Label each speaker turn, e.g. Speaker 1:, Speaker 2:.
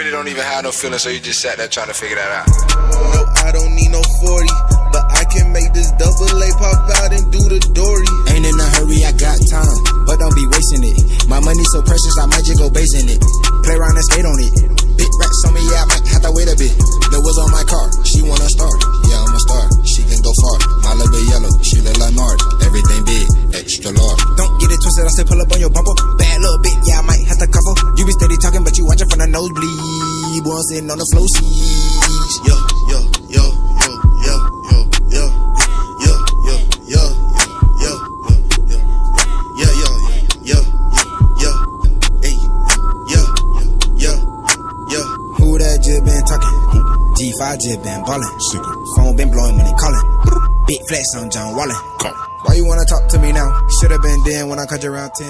Speaker 1: really don't even have no feelings, so you just sat there trying to figure that out.
Speaker 2: No, I don't need no 40, but I can make this double A pop out and do the Dory.
Speaker 3: Ain't in a hurry, I got time, but don't be wasting it. My money so precious, I might just go basing it. Play around and skate on it. Big racks on me, yeah, I might have to wait a bit. That was on my car, she wanna start. Yeah, I'm a star, she can go far. My little bit yellow, she look like Marge. Everything big, extra large. Don't get it twisted, I still pull up on your bumper. Bad little bit, yeah, I might have to cover. You be steady talking, but you watching from the nosebleed. Boy, I'm sitting on the flow seats.
Speaker 2: Yo, yo, yo, yo, yo, yo, yo, yo, yo, yo, yo, yo, yo, yo, yo, yo, hey, yo, yo, yo.
Speaker 3: Who that just been talking? G5 just been ballin'. Phone been blowing when they callin'. Big flex on John Wallin. Why you wanna talk to me now? Should've been dead when I cut you around 10.